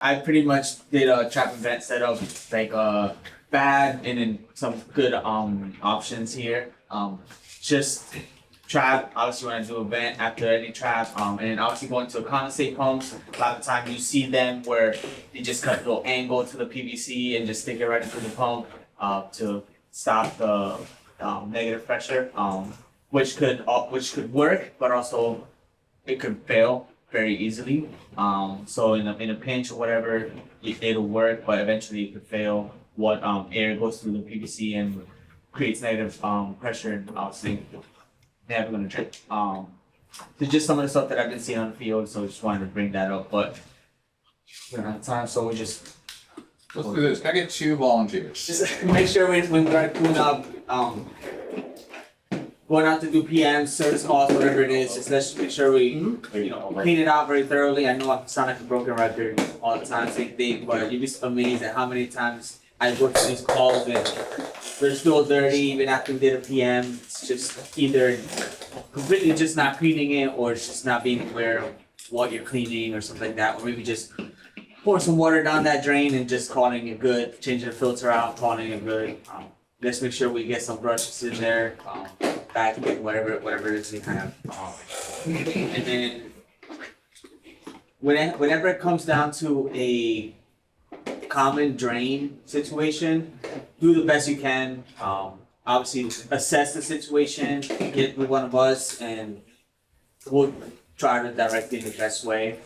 I pretty much did a trap and vent setup, like bad and then some good options here. Just trap, obviously when I do a vent after any trap, and then obviously going to a condensate pumps. A lot of the time you see them where they just cut a little angle to the PVC and just stick it right into the pump to stop the negative pressure, which could work, but also it could fail very easily. So in a pinch or whatever, it'll work, but eventually it could fail. What air goes through the PVC and creates negative pressure, and obviously never gonna drip. So just some of the stuff that I've been seeing on the field, so I just wanted to bring that up. But we don't have time, so we just Let's do this. Can I get 2 volunteers? just make sure when we're cleaning up, going out to do PMs, service calls, whatever it is, just let's make sure we clean it out very thoroughly. I know I sound like a broken record all the time, same thing, but you'd be amazed at how many times I work through these calls and they're still dirty even after we did a PM. It's just either completely just not cleaning it, or it's just not being aware of what you're cleaning or something like that, or maybe just pour some water down that drain and just calling it good, changing the filter out, calling it good. Let's make sure we get some brushes in there, vacuum, whatever it is you have. And then whenever it comes down to a common drain situation, do the best you can. Obviously, assess the situation, get with one of us, and we'll try to direct it in the best way.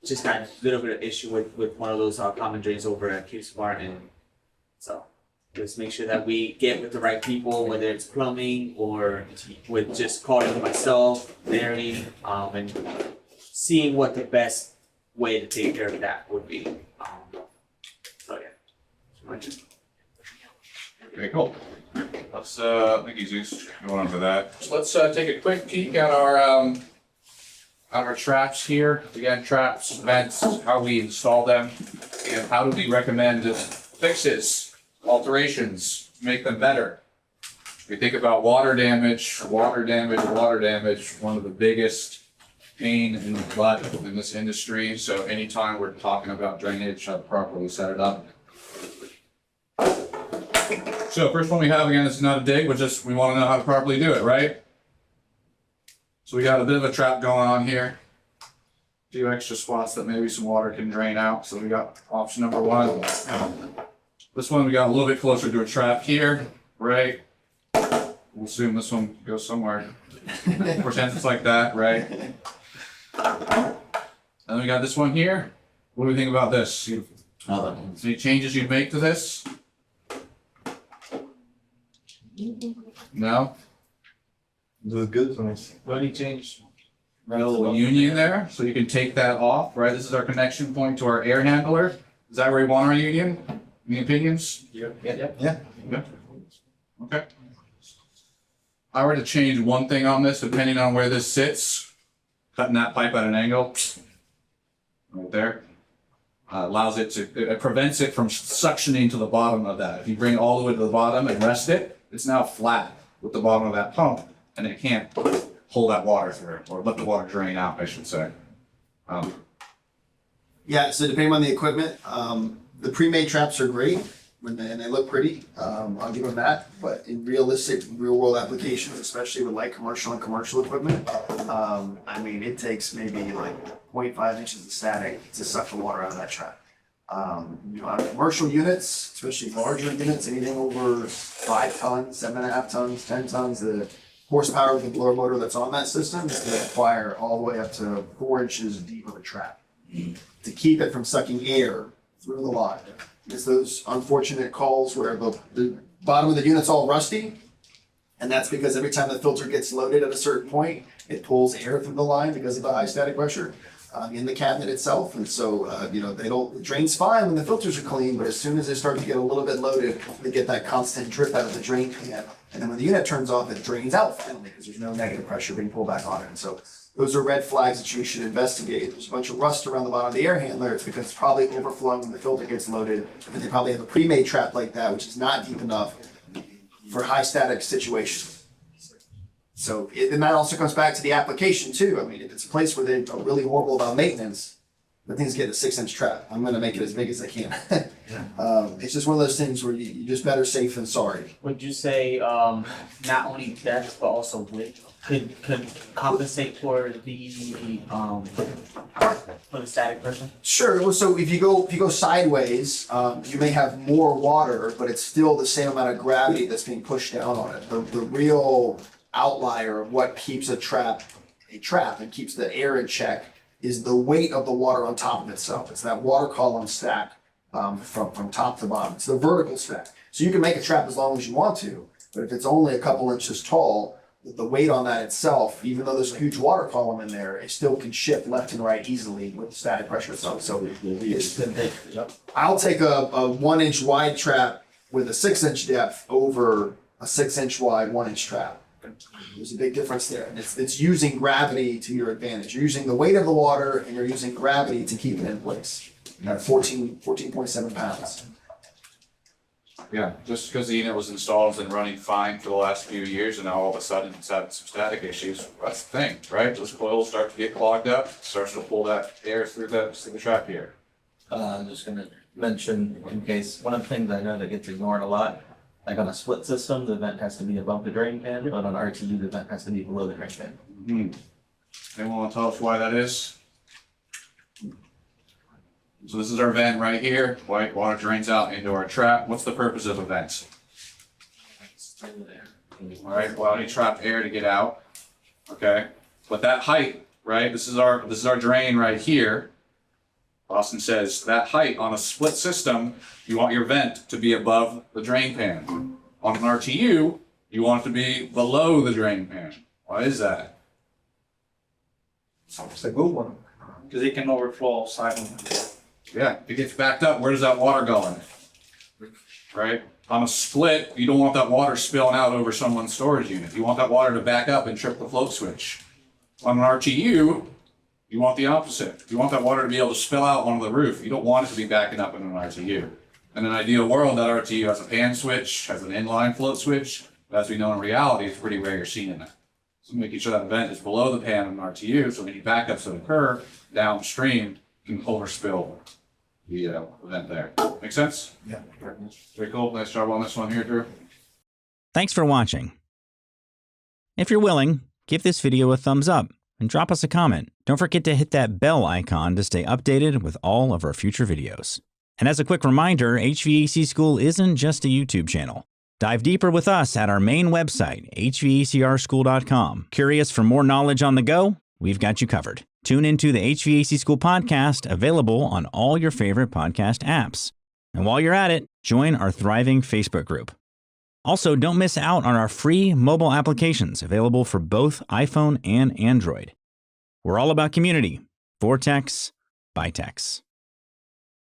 Just had a little bit of issue with one of those common drains over at Q Spartan. So just make sure that we get with the right people, whether it's plumbing or with just calling myself, Mary, and seeing what the best way to take care of that would be. So yeah. Okay, cool. Let's thank you, Zeus, going on for that. So let's take a quick peek at our traps here. Again, traps, vents, how we install them, and how do we recommend fixes, alterations, make them better. We think about water damage, one of the biggest pain in the butt in this industry. So anytime we're talking about drainage, how to properly set it up. So first one we have, again, this is not a dig, but just we want to know how to properly do it, right? So we got a bit of a trap going on here. A few extra spots that maybe some water can drain out. So we got option number 1. This one we got a little bit closer to a trap here, right? We'll assume this one goes somewhere. Pretend it's like that, right? And we got this one here. What do we think about this? Any changes you'd make to this? No? This is good. Nice. Any change? Got a little union there, so you can take that off, right? This is our connection point to our air handler. Is that where you want our union? Any opinions? Yeah. Yeah. Okay. I were to change one thing on this, depending on where this sits, cutting that pipe at an angle, right there, allows it to, it prevents it from suctioning to the bottom of that. If you bring it all the way to the bottom and rest it, it's now flat with the bottom of that pump, and it can't pull that water through, or let the water drain out, I should say. Yeah. So depending on the equipment, the pre-made traps are great and they look pretty. I'll give them that. But in realistic, real-world applications, especially with light commercial and commercial equipment, I mean, it takes maybe like 0.5 inches of static to suck the water out of that trap. On commercial units, especially larger units, anything over 5 tons, 7.5 tons, 10 tons, the horsepower of the blower motor that's on that system is going to require all the way up to 4 inches deep of a trap to keep it from sucking air through the line. It's those unfortunate calls where the bottom of the unit's all rusty, and that's because every time the filter gets loaded at a certain point, it pulls air through the line because of the high static pressure in the cabinet itself. And so, it drains fine when the filters are clean, but as soon as they start to get a little bit loaded, they get that constant drip out of the drain pan. And then when the unit turns off, it drains out finally because there's no negative pressure being pulled back on it. And so those are red flags that you should investigate. There's a bunch of rust around the bottom of the air handler. It's because it's probably overflowing when the filter gets loaded. And they probably have a pre-made trap like that, which is not deep enough for high static situations. And that also comes back to the application too. I mean, if it's a place where they are really horrible about maintenance, The thing's getting a 6-inch trap. I'm gonna make it as big as I can. It's just one of those things where you just better safe than sorry. Would you say not only depth but also width could compensate for the static pressure? Sure. Well, so if you go sideways, you may have more water, but it's still the same amount of gravity that's being pushed down on it. The real outlier of what keeps a trap and keeps the air in check is the weight of the water on top of itself. It's that water column stack from top to bottom. It's the vertical stack. So you can make a trap as long as you want to, but if it's only a couple inches tall, the weight on that itself, even though there's a huge water column in there, it still can shift left and right easily with the static pressure itself. So I'll take a 1-inch wide trap with a 6-inch depth over a 6-inch wide 1-inch trap. There's a big difference there. And it's using gravity to your advantage. You're using the weight of the water and you're using gravity to keep it in place. At 14.7 pounds. Yeah, just because the unit was installed and running fine for the last few years and now all of a sudden it's having some static issues, that's the thing, right? Those coils start to get clogged up, starts to pull that air through the trap here. I'm just gonna mention, in case, one of the things I know that gets ignored a lot, like on a split system, the vent has to be above the drain pan, but on RTU, the vent has to be below the drain pan. Anyone want to tell us why that is? So this is our vent right here, white water drains out into our trap. What's the purpose of a vent? All right, allow any trapped air to get out, okay? But that height, right, this is our drain right here. Austin says that height on a split system, you want your vent to be above the drain pan. On an RTU, you want it to be below the drain pan. Why is that? It's a good one, because it can overflow silently. Yeah, if it gets backed up, where does that water going? Right? On a split, you don't want that water spilling out over someone's storage unit. You want that water to back up and trip the float switch. On an RTU, you want the opposite. You want that water to be able to spill out onto the roof. You don't want it to be backing up in an RTU. In an ideal world, that RTU has a pan switch, has an inline float switch. But as we know in reality, it's pretty rare you're seeing that. So making sure that vent is below the pan in an RTU, so any backups that occur downstream can overspill the vent there. Make sense? Yeah. Very cool. Nice job on this one here, Drew. Thanks for watching. If you're willing, give this video a thumbs up and drop us a comment. Don't forget to hit that bell icon to stay updated with all of our future videos. And as a quick reminder, HVAC School isn't just a YouTube channel. Dive deeper with us at our main website, hvacrschool.com. Curious for more knowledge on the go? We've got you covered. Tune into the HVAC School podcast, available on all your favorite podcast apps. And while you're at it, join our thriving Facebook group. Also, don't miss out on our free mobile applications available for both iPhone and Android. We're all about community. For techs, by techs.